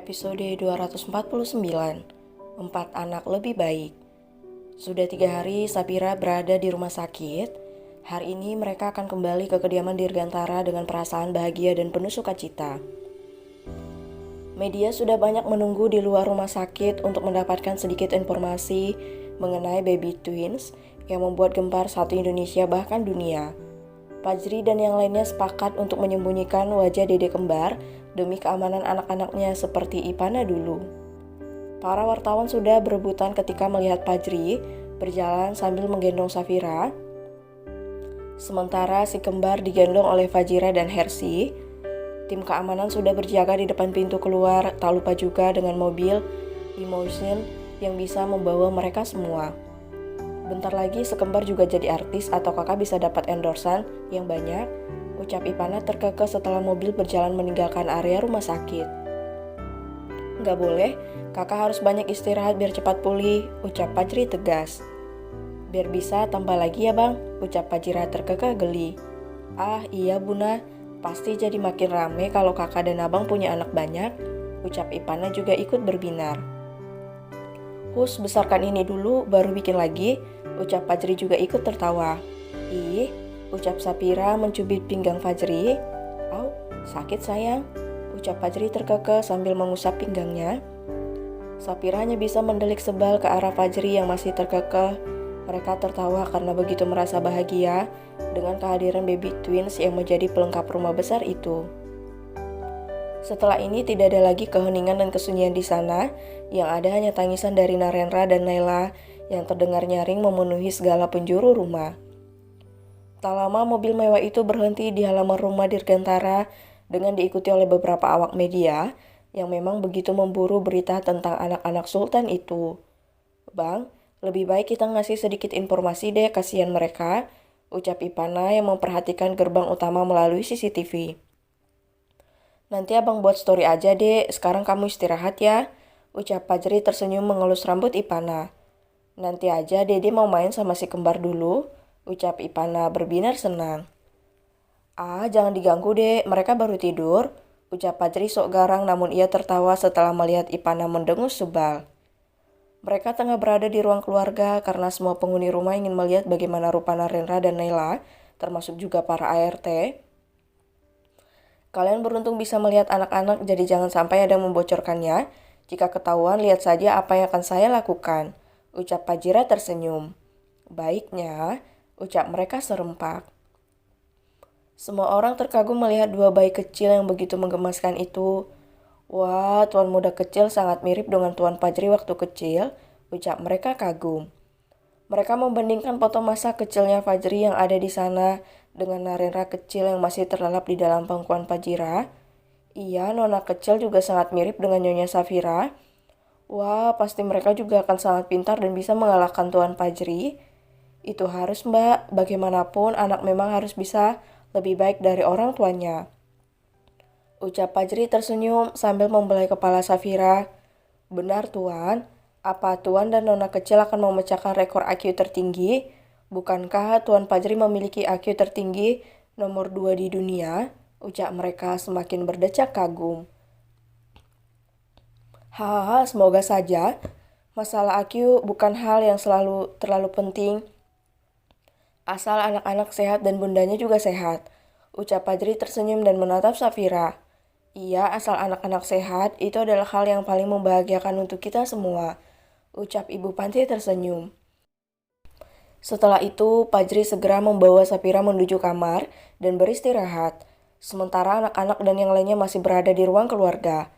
Episode 249, 4 anak lebih baik. Sudah 3 hari Sapira berada di rumah sakit. Hari ini mereka akan kembali ke kediaman Dirgantara dengan perasaan bahagia dan penuh sukacita. Media sudah banyak menunggu di luar rumah sakit untuk mendapatkan sedikit informasi mengenai baby twins yang membuat gempar satu Indonesia bahkan dunia. Fajri dan yang lainnya sepakat untuk menyembunyikan wajah Dede kembar demi keamanan anak-anaknya seperti Ipana dulu. Para wartawan sudah berebutan ketika melihat Fajri berjalan sambil menggendong Safira. Sementara si kembar digendong oleh Fajira dan Hersi. Tim keamanan sudah berjaga di depan pintu keluar, tak lupa juga dengan mobil limousine yang bisa membawa mereka semua. Bentar lagi sekembar juga jadi artis atau kakak bisa dapat endorsan yang banyak, ucap Ipana terkekeh setelah mobil berjalan meninggalkan area rumah sakit. Nggak boleh, kakak harus banyak istirahat biar cepat pulih, ucap Fajri tegas. Biar bisa tambah lagi ya bang, ucap Fajira terkekeh geli. Ah iya bunda, pasti jadi makin rame kalau kakak dan abang punya anak banyak, ucap Ipana juga ikut berbinar. Hus, besarkan ini dulu, baru bikin lagi, ucap Fajri juga ikut tertawa. Ih, ucap Sapira mencubit pinggang Fajri. Au, sakit sayang, ucap Fajri terkekeh sambil mengusap pinggangnya. Sapira hanya bisa mendelik sebal ke arah Fajri yang masih terkekeh. Mereka tertawa karena begitu merasa bahagia dengan kehadiran baby twins yang menjadi pelengkap rumah besar itu. Setelah ini tidak ada lagi keheningan dan kesunyian di sana, yang ada hanya tangisan dari Narendra dan Naila yang terdengar nyaring memenuhi segala penjuru rumah. Tak lama mobil mewah itu berhenti di halaman rumah Dirgantara dengan diikuti oleh beberapa awak media yang memang begitu memburu berita tentang anak-anak Sultan itu. Bang, lebih baik kita ngasih sedikit informasi deh, kasihan mereka, ucap Ipana yang memperhatikan gerbang utama melalui CCTV. Nanti abang buat story aja deh, sekarang kamu istirahat ya, ucap Fajri tersenyum mengelus rambut Ipana. Nanti aja Dede mau main sama si kembar dulu, ucap Ipana berbinar senang. Ah, jangan diganggu deh, mereka baru tidur, ucap Fajri sok garang namun ia tertawa setelah melihat Ipana mendengus sebal. Mereka tengah berada di ruang keluarga karena semua penghuni rumah ingin melihat bagaimana rupa Narendra dan Naila, termasuk juga para ART. Kalian beruntung bisa melihat anak-anak, jadi jangan sampai ada yang membocorkannya. Jika ketahuan, lihat saja apa yang akan saya lakukan, ucap Fajira tersenyum. Baiknya, ucap mereka serempak. Semua orang terkagum melihat dua bayi kecil yang begitu menggemaskan itu. Wah, tuan muda kecil sangat mirip dengan tuan Fajri waktu kecil, ucap mereka kagum. Mereka membandingkan foto masa kecilnya Fajri yang ada di sana dengan Narendra kecil yang masih terlelap di dalam pangkuan Fajira. Iya, nona kecil juga sangat mirip dengan Nyonya Safira. Wah, pasti mereka juga akan sangat pintar dan bisa mengalahkan Tuan Fajri. Itu harus mbak, bagaimanapun anak memang harus bisa lebih baik dari orang tuanya. Ucap Fajri tersenyum sambil membelai kepala Safira. Benar tuan, apa tuan dan nona kecil akan memecahkan rekor IQ tertinggi? Bukankah tuan Fajri memiliki IQ tertinggi nomor 2 di dunia? Ucap mereka semakin berdecak kagum. Hahaha, semoga saja. Masalah IQ bukan hal yang terlalu penting. Asal anak-anak sehat dan bundanya juga sehat. Ucap Fajri tersenyum dan menatap Safira. Iya, asal anak-anak sehat, itu adalah hal yang paling membahagiakan untuk kita semua. Ucap Ibu Panti tersenyum. Setelah itu, Fajri segera membawa Safira menuju kamar dan beristirahat. Sementara anak-anak dan yang lainnya masih berada di ruang keluarga.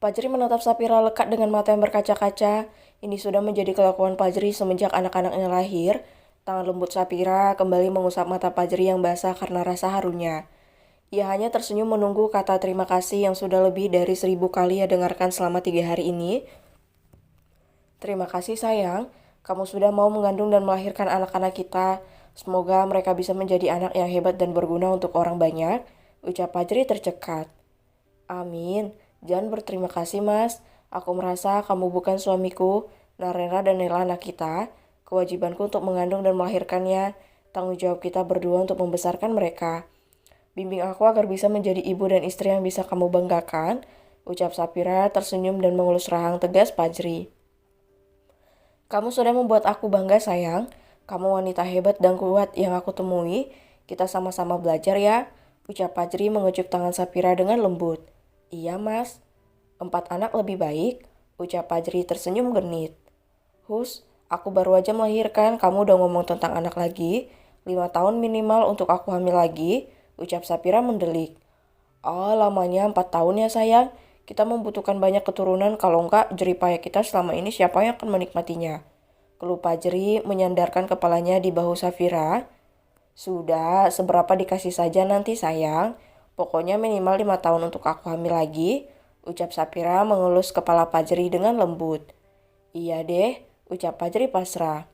Fajri menatap Safira lekat dengan mata yang berkaca-kaca. Ini sudah menjadi kelakuan Fajri semenjak anak-anaknya lahir. Tangan lembut Safira kembali mengusap mata Fajri yang basah karena rasa harunya. Ia hanya tersenyum menunggu kata terima kasih yang sudah lebih dari 1000 kali ia dengarkan selama 3 hari ini. Terima kasih sayang, kamu sudah mau mengandung dan melahirkan anak-anak kita. Semoga mereka bisa menjadi anak yang hebat dan berguna untuk orang banyak, ucap Fajri tercekat. Amin, jangan berterima kasih mas. Aku merasa kamu bukan suamiku, Narendra dan Naila anak kita. Kewajibanku untuk mengandung dan melahirkannya. Tanggung jawab kita berdua untuk membesarkan mereka. Bimbing aku agar bisa menjadi ibu dan istri yang bisa kamu banggakan. Ucap Sapira tersenyum dan mengelus rahang tegas Fajri. Kamu sudah membuat aku bangga sayang. Kamu wanita hebat dan kuat yang aku temui. Kita sama-sama belajar ya. Ucap Fajri mengecup tangan Sapira dengan lembut. Iya mas. 4 anak lebih baik. Ucap Fajri tersenyum genit. Hus, aku baru aja melahirkan. Kamu udah ngomong tentang anak lagi. 5 tahun minimal untuk aku hamil lagi. Ucap Sapira mendelik. Oh, lamanya 4 tahun ya sayang. Kita membutuhkan banyak keturunan, kalau enggak jeripaya kita selama ini siapa yang akan menikmatinya? Keluh Fajri menyandarkan kepalanya di bahu Safira. Sudah, seberapa dikasih saja nanti sayang. Pokoknya minimal 5 tahun untuk aku hamil lagi. Ucap Safira mengelus kepala Fajri dengan lembut. Iya deh, ucap Fajri pasrah.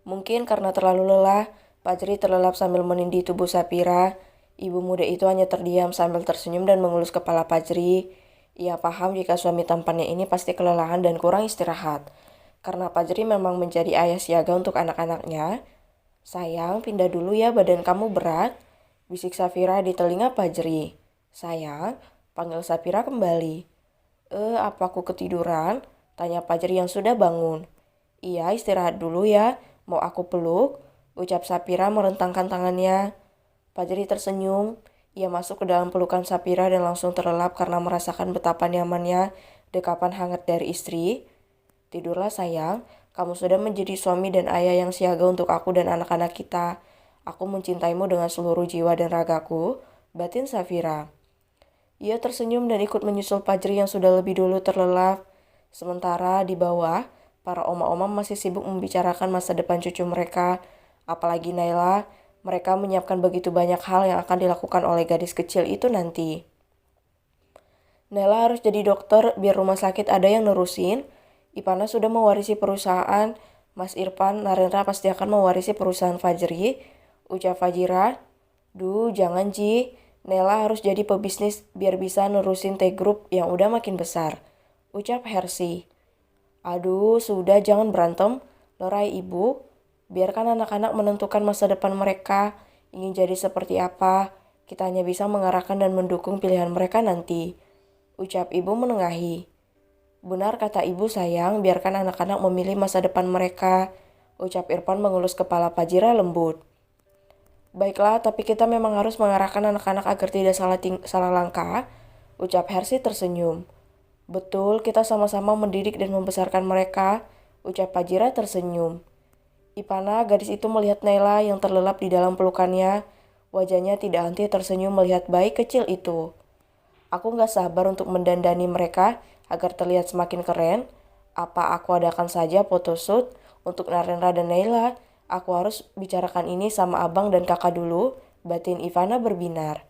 Mungkin karena terlalu lelah, Fajri terlelap sambil menindih tubuh Safira. Ibu muda itu hanya terdiam sambil tersenyum dan mengelus kepala Fajri. Ia paham jika suami tampannya ini pasti kelelahan dan kurang istirahat. Karena Fajri memang menjadi ayah siaga untuk anak-anaknya. Sayang, pindah dulu ya, badan kamu berat. Bisik Safira di telinga Fajri. Sayang, panggil Safira kembali. Apa aku ketiduran? Tanya Fajri yang sudah bangun. Iya, istirahat dulu ya. Mau aku peluk? Ucap Safira merentangkan tangannya. Fajri tersenyum. Ia masuk ke dalam pelukan Safira dan langsung terlelap karena merasakan betapa nyamannya dekapan hangat dari istri. Tidurlah sayang, kamu sudah menjadi suami dan ayah yang siaga untuk aku dan anak-anak kita. Aku mencintaimu dengan seluruh jiwa dan ragaku, batin Safira. Ia tersenyum dan ikut menyusul Fajri yang sudah lebih dulu terlelap. Sementara di bawah, para oma-oma masih sibuk membicarakan masa depan cucu mereka. Apalagi Naila, mereka menyiapkan begitu banyak hal yang akan dilakukan oleh gadis kecil itu nanti. Naila harus jadi dokter biar rumah sakit ada yang nerusin. Ipana sudah mewarisi perusahaan. Mas Irfan, Narendra pasti akan mewarisi perusahaan Fajri. Ucap Fajira. Duh, jangan Ji. Naila harus jadi pebisnis biar bisa nerusin T-Group yang udah makin besar. Ucap Hersi. Aduh, sudah jangan berantem. Lerai ibu. Biarkan anak-anak menentukan masa depan mereka, ingin jadi seperti apa. Kita hanya bisa mengarahkan dan mendukung pilihan mereka nanti. Ucap ibu menengahi. Benar kata ibu sayang, biarkan anak-anak memilih masa depan mereka. Ucap Irfan mengelus kepala Fajira lembut. Baiklah, tapi kita memang harus mengarahkan anak-anak agar tidak salah langkah. Ucap Hersi tersenyum. Betul, kita sama-sama mendidik dan membesarkan mereka. Ucap Fajira tersenyum. Ipana, gadis itu melihat Naila yang terlelap di dalam pelukannya. Wajahnya tidak henti tersenyum melihat bayi kecil itu. Aku gak sabar untuk mendandani mereka agar terlihat semakin keren. Apa aku adakan saja photoshoot untuk Narendra dan Naila? Aku harus bicarakan ini sama abang dan kakak dulu, batin Ivana berbinar.